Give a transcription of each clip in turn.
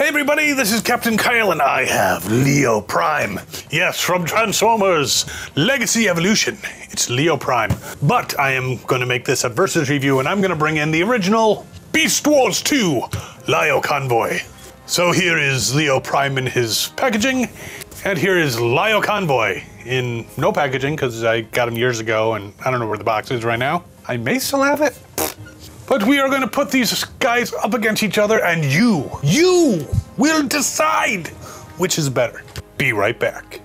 Hey everybody, this is Captain Kyle and I have Lio Prime. Yes, from Transformers Legacy Evolution. It's Lio Prime. But I am going to make this a versus review and I'm going to bring in the original Beast Wars 2 Lio Convoy. So here is Lio Prime in his packaging, and here is Lio Convoy in no packaging because I got him years ago and I don't know where the box is right now. I may still have it. But we are going to put these guys up against each other and you will decide which is better. Be right back.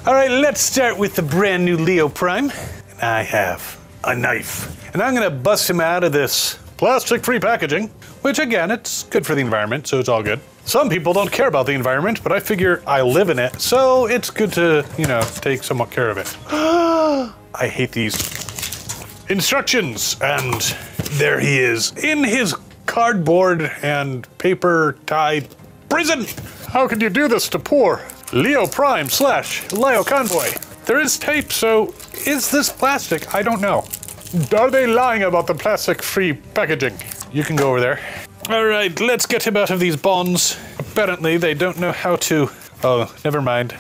All right, let's start with the brand new Lio Prime. And I have a knife. And I'm going to bust him out of this plastic-free packaging, which again, it's good for the environment, so it's all good. Some people don't care about the environment, but I figure I live in it, so it's good to, you know, take somewhat care of it. I hate these instructions, and there he is in his cardboard and paper tied prison. How could you do this to poor Lio Prime / Lio Convoy? There is tape, so is this plastic? I don't know. Are they lying about the plastic-free packaging? You can go over there. All right, let's get him out of these bonds. Apparently, they don't know how to... Oh, never mind.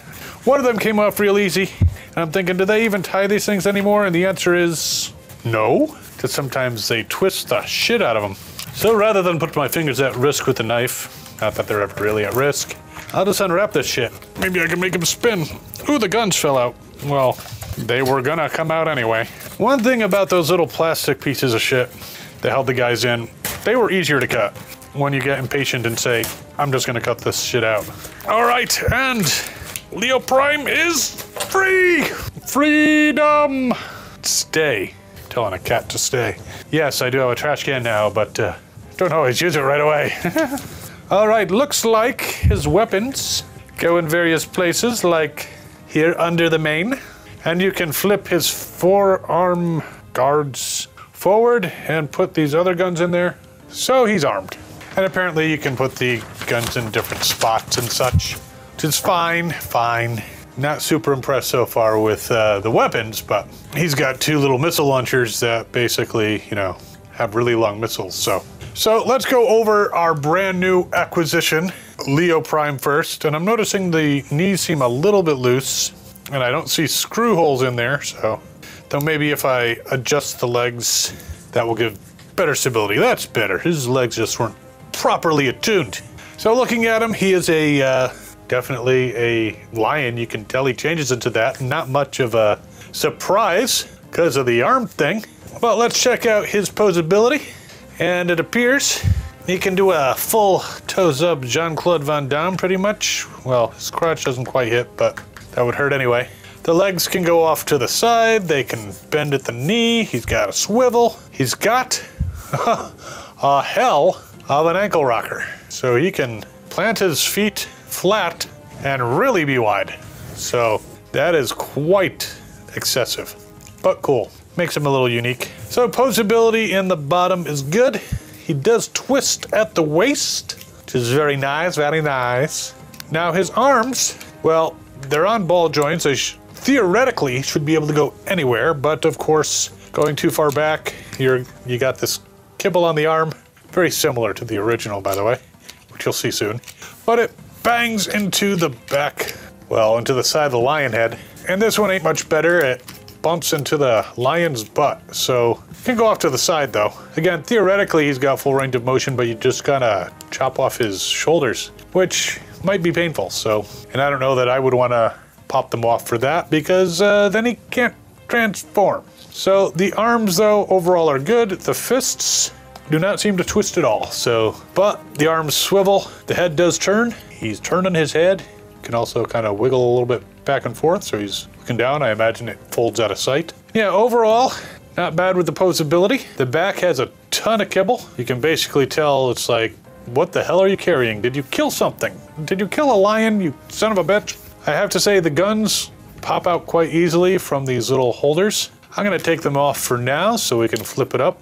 One of them came off real easy. And I'm thinking, do they even tie these things anymore? And the answer is no, because sometimes they twist the shit out of them. So rather than put my fingers at risk with the knife, not that they're ever really at risk, I'll just unwrap this shit. Maybe I can make them spin. Ooh, the guns fell out. Well, they were gonna come out anyway. One thing about those little plastic pieces of shit that held the guys in, they were easier to cut when you get impatient and say, I'm just gonna cut this shit out. All right, and Lio Prime is free! Freedom! Stay. Telling a cat to stay. Yes, I do have a trash can now, but don't always use it right away. All right, looks like his weapons go in various places, like here under the mane. And you can flip his forearm guards forward and put these other guns in there. So he's armed. And apparently you can put the guns in different spots and such. Which is fine. Not super impressed so far with the weapons, but he's got two little missile launchers that basically, you know, have really long missiles. So let's go over our brand new acquisition, Lio Prime first. And I'm noticing the knees seem a little bit loose, and I don't see screw holes in there. So, though maybe if I adjust the legs, that will give better stability. That's better. His legs just weren't properly attuned. So looking at him, he is a definitely a lion. You can tell he changes into that. Not much of a surprise because of the arm thing. But let's check out his posability. And it appears he can do a full toes up Jean-Claude Van Damme pretty much. Well, his crotch doesn't quite hit, but that would hurt anyway. The legs can go off to the side. They can bend at the knee. He's got a swivel. He's got a hell of an ankle rocker. So he can plant his feet flat and really be wide. So that is quite excessive, but cool. Makes him a little unique. So posability in the bottom is good. He does twist at the waist, which is very nice, very nice. Now his arms, well, they're on ball joints. They theoretically should be able to go anywhere, but of course, going too far back, you got this kibble on the arm. Very similar to the original, by the way, which you'll see soon. But it bangs into the back, well, into the side of the lion head. And this one ain't much better. It bumps into the lion's butt. So it can go off to the side though. Again, theoretically, he's got full range of motion, but you just gotta chop off his shoulders, which might be painful. So, and I don't know that I would wanna pop them off for that because then he can't transform. So the arms though, overall are good. The fists do not seem to twist at all. So, but the arms swivel, the head does turn. He's turning his head. Can also kind of wiggle a little bit back and forth. So he's looking down. I imagine it folds out of sight. Yeah, overall, not bad with the posability. The back has a ton of kibble. You can basically tell it's like, what the hell are you carrying? Did you kill something? Did you kill a lion, you son of a bitch? I have to say the guns pop out quite easily from these little holders. I'm gonna take them off for now so we can flip it up.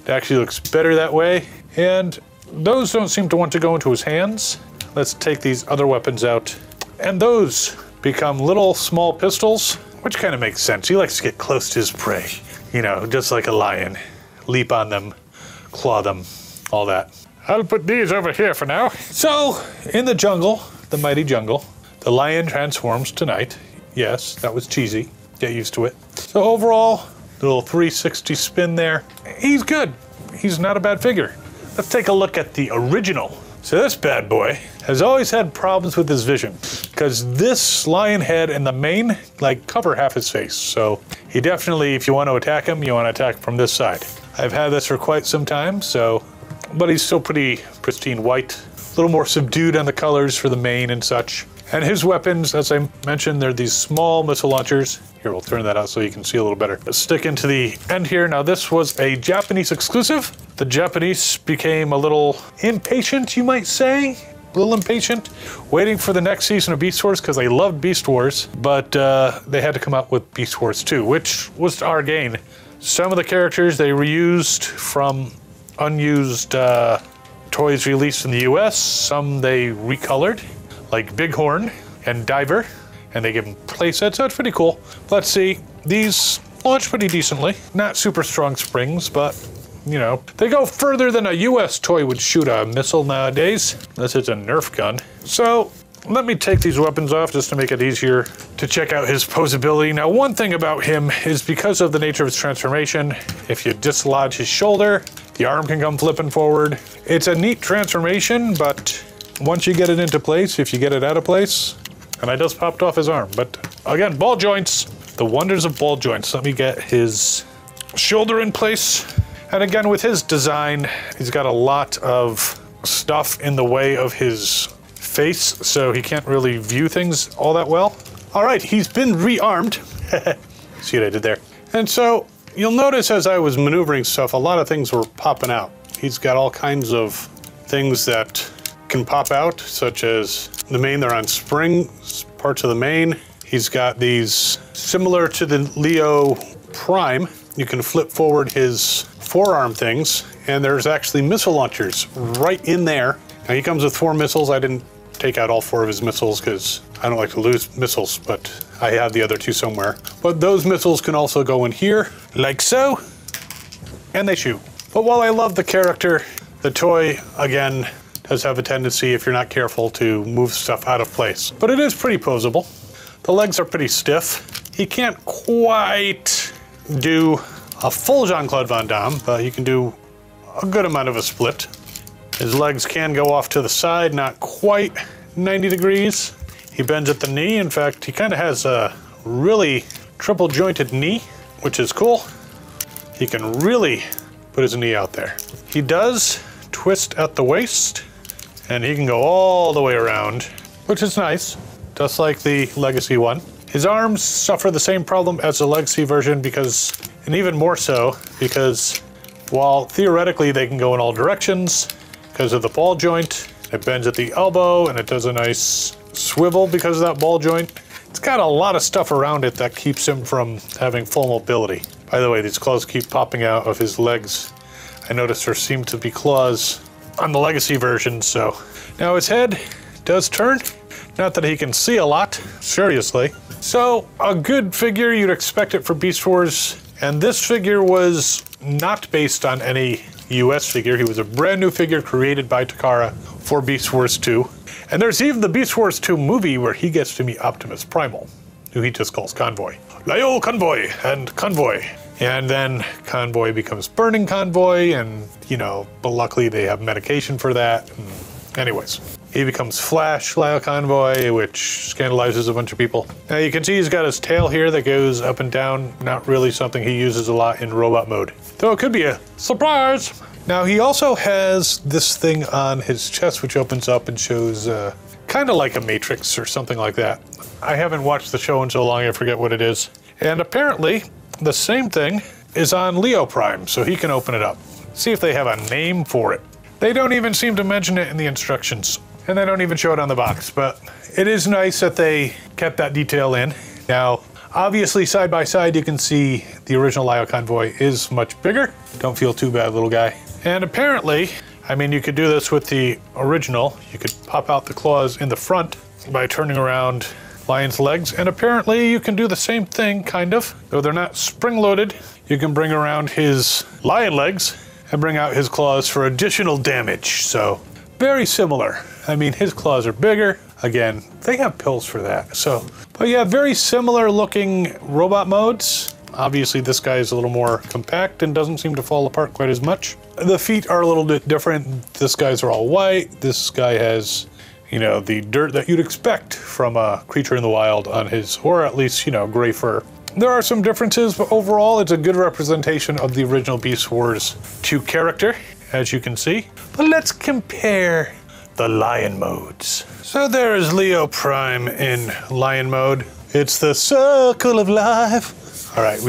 It actually looks better that way. And those don't seem to want to go into his hands. Let's take these other weapons out. And those become little small pistols, which kind of makes sense. He likes to get close to his prey, you know, just like a lion. Leap on them, claw them, all that. I'll put these over here for now. So, in the jungle, the mighty jungle, the lion transforms tonight. Yes, that was cheesy. Get used to it. So overall, little 360 spin there. He's good. He's not a bad figure. Let's take a look at the original. So this bad boy has always had problems with his vision because this lion head and the mane like cover half his face. So he definitely, if you want to attack him, you want to attack from this side. I've had this for quite some time, but he's still pretty pristine white. A little more subdued on the colors for the mane and such. And his weapons, as I mentioned, they're these small missile launchers. Here, we'll turn that out so you can see a little better. Let's stick into the end here. Now, this was a Japanese exclusive. The Japanese became a little impatient, you might say. A little impatient, waiting for the next season of Beast Wars because they loved Beast Wars, but they had to come out with Beast Wars 2, which was to our gain. Some of the characters they reused from unused toys released in the US. Some they recolored, like Bighorn and Diver, and they give them playsets, so it's pretty cool. Let's see, these launch pretty decently. Not super strong springs, but you know, they go further than a US toy would shoot a missile nowadays, unless it's a Nerf gun. So let me take these weapons off just to make it easier to check out his posability. Now, one thing about him is because of the nature of his transformation, if you dislodge his shoulder, the arm can come flipping forward. It's a neat transformation, but once you get it into place, if you get it out of place, and I just popped off his arm, but again, ball joints, the wonders of ball joints. Let me get his shoulder in place. And again, with his design, he's got a lot of stuff in the way of his face, so he can't really view things all that well. All right, he's been rearmed. See what I did there? And so you'll notice as I was maneuvering stuff, a lot of things were popping out. He's got all kinds of things that can pop out, such as the mane, they're on spring, parts of the mane. He's got these, similar to the Lio Prime, you can flip forward his forearm things, and there's actually missile launchers right in there. Now he comes with 4 missiles. I didn't take out all 4 of his missiles because I don't like to lose missiles, but I have the other 2 somewhere. But those missiles can also go in here, like so, and they shoot. But while I love the character, the toy, again, does have a tendency, if you're not careful, to move stuff out of place. But it is pretty posable. The legs are pretty stiff. He can't quite do a full Jean-Claude Van Damme, but he can do a good amount of a split. His legs can go off to the side, not quite 90 degrees. He bends at the knee. In fact, he kind of has a really triple jointed knee, which is cool. He can really put his knee out there. He does twist at the waist, and he can go all the way around, which is nice, just like the Legacy one. His arms suffer the same problem as the Legacy version because, and even more so, because while theoretically they can go in all directions, because of the ball joint, it bends at the elbow and it does a nice swivel because of that ball joint. It's got a lot of stuff around it that keeps him from having full mobility. By the way, these claws keep popping out of his legs. I noticed there seem to be claws on the Legacy version, so. Now his head does turn. Not that he can see a lot, seriously. So a good figure, you'd expect it for Beast Wars. And this figure was not based on any US figure. He was a brand new figure created by Takara for Beast Wars 2. And there's even the Beast Wars 2 movie where he gets to meet Optimus Primal, who he just calls Convoy. Lio Convoy and Convoy. And then Convoy becomes Burning Convoy, and you know, but luckily they have medication for that. Anyways, he becomes Flash Lio Convoy, which scandalizes a bunch of people. Now you can see he's got his tail here that goes up and down. Not really something he uses a lot in robot mode, though it could be a surprise. Now he also has this thing on his chest which opens up and shows kind of like a Matrix or something like that. I haven't watched the show in so long I forget what it is. And apparently the same thing is on Lio Prime, so he can open it up. See if they have a name for it. They don't even seem to mention it in the instructions, and they don't even show it on the box, but it is nice that they kept that detail in. Now, obviously side by side you can see the original Lio Convoy is much bigger. Don't feel too bad, little guy. And apparently, I mean, you could do this with the original. You could pop out the claws in the front by turning around Lion's legs, and apparently you can do the same thing, kind of. Though they're not spring-loaded, you can bring around his lion legs and bring out his claws for additional damage. So very similar. I mean, his claws are bigger. Again, they have pills for that. So, but yeah, very similar looking robot modes. Obviously, this guy is a little more compact and doesn't seem to fall apart quite as much. The feet are a little bit different. This guy's are all white. This guy has, you know, the dirt that you'd expect from a creature in the wild on his, or at least, you know, gray fur. There are some differences, but overall, it's a good representation of the original Beast Wars 2 character, as you can see. But let's compare the lion modes. So there is Lio Prime in lion mode. It's the circle of life. All right,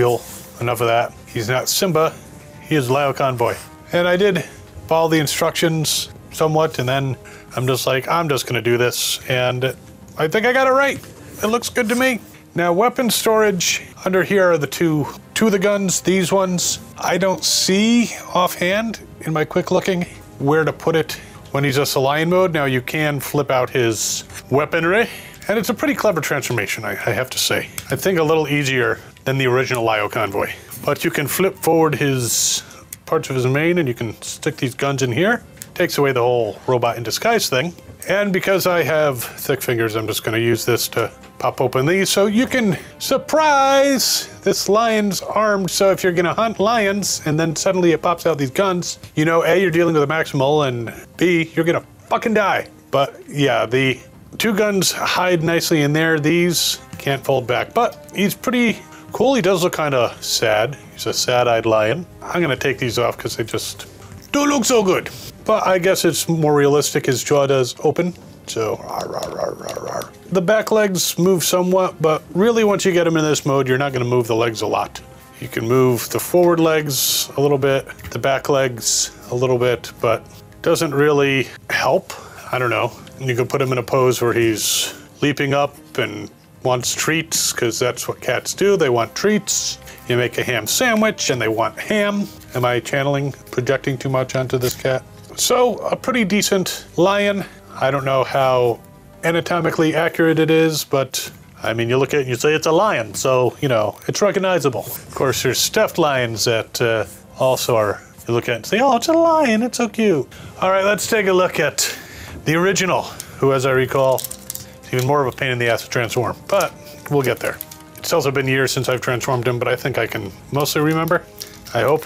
enough of that. He's not Simba, he is Lio Convoy. And I did follow the instructions somewhat, and then I'm just like, I'm just gonna do this, and I think I got it right. It looks good to me. Now, weapon storage, under here are the two of the guns, these ones. I don't see offhand in my quick looking where to put it when he's just a lion mode. Now you can flip out his weaponry, and it's a pretty clever transformation, I have to say. I think a little easier than the original Lio Convoy. But you can flip forward his parts of his mane, and you can stick these guns in here. Takes away the whole robot in disguise thing. And because I have thick fingers, I'm just gonna use this to pop open these. So you can, surprise, this lion's armed. So if you're gonna hunt lions and then suddenly it pops out these guns, you know, A, you're dealing with a Maximal, and B, you're gonna fucking die. But yeah, the two guns hide nicely in there. These can't fold back, but he's pretty cool. He does look kind of sad. He's a sad-eyed lion. I'm gonna take these off because they just don't look so good. But I guess it's more realistic. His jaw does open, so rawr, rawr, rawr, rawr, rawr. The back legs move somewhat, but really once you get him in this mode, you're not gonna move the legs a lot. You can move the forward legs a little bit, the back legs a little bit, but doesn't really help. I don't know. You can put him in a pose where he's leaping up and wants treats, because that's what cats do. They want treats. You make a ham sandwich and they want ham. Am I projecting too much onto this cat? So a pretty decent lion. I don't know how anatomically accurate it is, but I mean, you look at it and you say it's a lion, so, you know, it's recognizable. Of course, there's stuffed lions that also are, you look at it and say, oh, it's a lion, it's so cute. All right, let's take a look at the original, who, as I recall, is even more of a pain in the ass to transform, but we'll get there. It's also been years since I've transformed him, but I think I can mostly remember, I hope.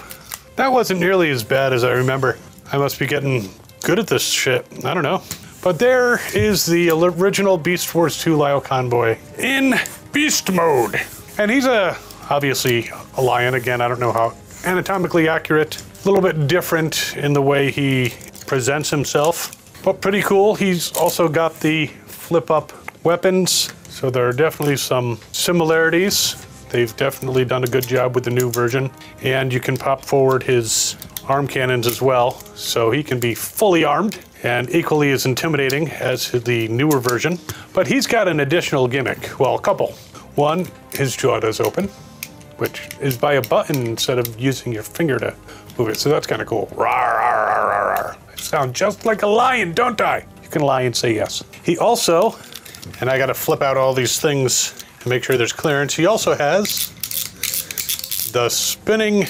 That wasn't nearly as bad as I remember. I must be getting good at this shit. I don't know. But there is the original Beast Wars 2 Lio Convoy in beast mode. And he's obviously a lion. Again, I don't know how anatomically accurate. A little bit different in the way he presents himself, but pretty cool. He's also got the flip up weapons. So there are definitely some similarities. They've definitely done a good job with the new version. And you can pop forward his arm cannons as well, so he can be fully armed and equally as intimidating as the newer version. But he's got an additional gimmick, well, a couple. One, his jaw does open, which is by a button instead of using your finger to move it, so that's kind of cool. Rawr, rawr, rawr, rawr, rawr. I sound just like a lion, don't I? You can lie and say yes. He also, and I gotta flip out all these things to make sure there's clearance, he also has the spinning.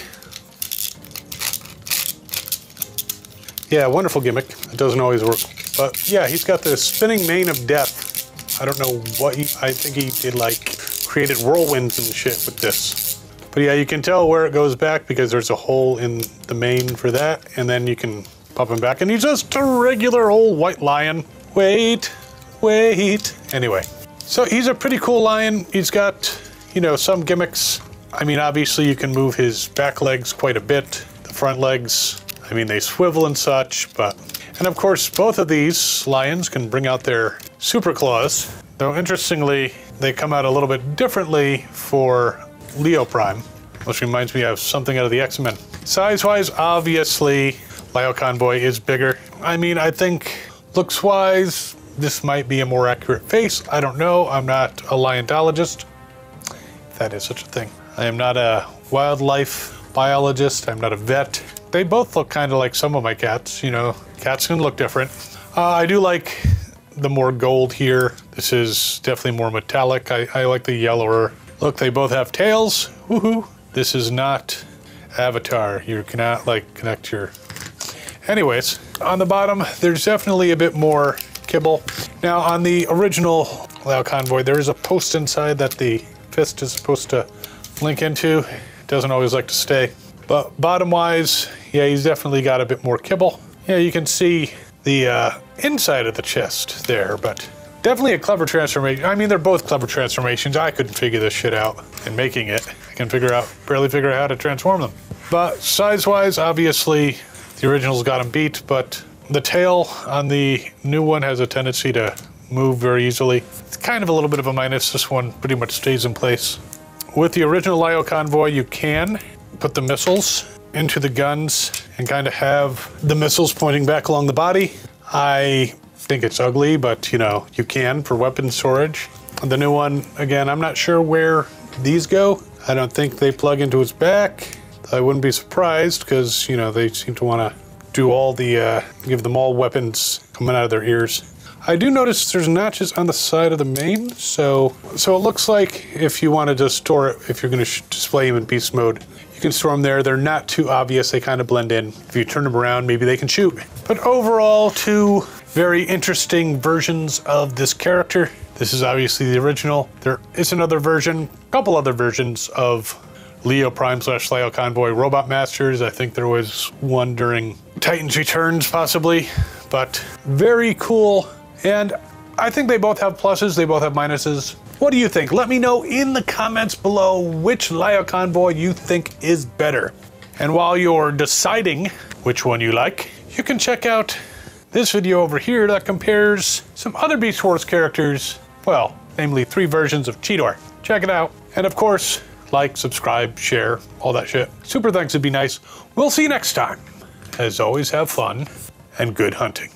Yeah, wonderful gimmick. It doesn't always work. But yeah, he's got the spinning mane of death. I don't know what I think he did, like, created whirlwinds and shit with this. But yeah, you can tell where it goes back because there's a hole in the mane for that. And then you can pop him back and he's just a regular old white lion. Wait. Anyway, so he's a pretty cool lion. He's got, you know, some gimmicks. I mean, obviously you can move his back legs quite a bit. The front legs, I mean, they swivel and such, but... And of course, both of these lions can bring out their super claws. Though, interestingly, they come out a little bit differently for Lio Prime, which reminds me of something out of the X-Men. Size-wise, obviously, Lio Convoy is bigger. I mean, I think looks-wise, this might be a more accurate face. I don't know. I'm not a liontologist, if that is such a thing. I am not a wildlife biologist. I'm not a vet. They both look kind of like some of my cats, you know. Cats can look different. I do like the more gold here. This is definitely more metallic. I like the yellower look. They both have tails. Woohoo! This is not avatar. You cannot like connect your... Anyways, on the bottom, there's definitely a bit more kibble. Now on the original Lio Convoy, there is a post inside that the fist is supposed to link into. It doesn't always like to stay. But bottom wise, yeah, he's definitely got a bit more kibble. Yeah, you can see the inside of the chest there, but definitely a clever transformation. I mean, they're both clever transformations. I couldn't figure this shit out in making it. I can barely figure out how to transform them. But size-wise, obviously, the original's got him beat, but the tail on the new one has a tendency to move very easily. It's kind of a little bit of a minus. This one pretty much stays in place. With the original Lio Convoy, you can put the missiles into the guns and kind of have the missiles pointing back along the body. I think it's ugly, but you know, you can for weapon storage. The new one, again, I'm not sure where these go. I don't think they plug into its back. I wouldn't be surprised because, you know, they seem to want to do all the, give them all weapons coming out of their ears. I do notice there's notches on the side of the main, so it looks like if you want to just store it, if you're going to display them in beast mode, you can store them there. They're not too obvious. They kind of blend in. If you turn them around, maybe they can shoot. But overall, two very interesting versions of this character. This is obviously the original. There is another version, a couple other versions of Lio Prime / Lio Convoy Robot Masters. I think there was one during Titans Returns, possibly, but very cool. And I think they both have pluses, they both have minuses. What do you think? Let me know in the comments below which Lio Convoy you think is better. And while you're deciding which one you like, you can check out this video over here that compares some other Beast Wars characters, well, namely 3 versions of Cheetor. Check it out. And of course, like, subscribe, share, all that shit. Super thanks would be nice. We'll see you next time. As always, have fun and good hunting.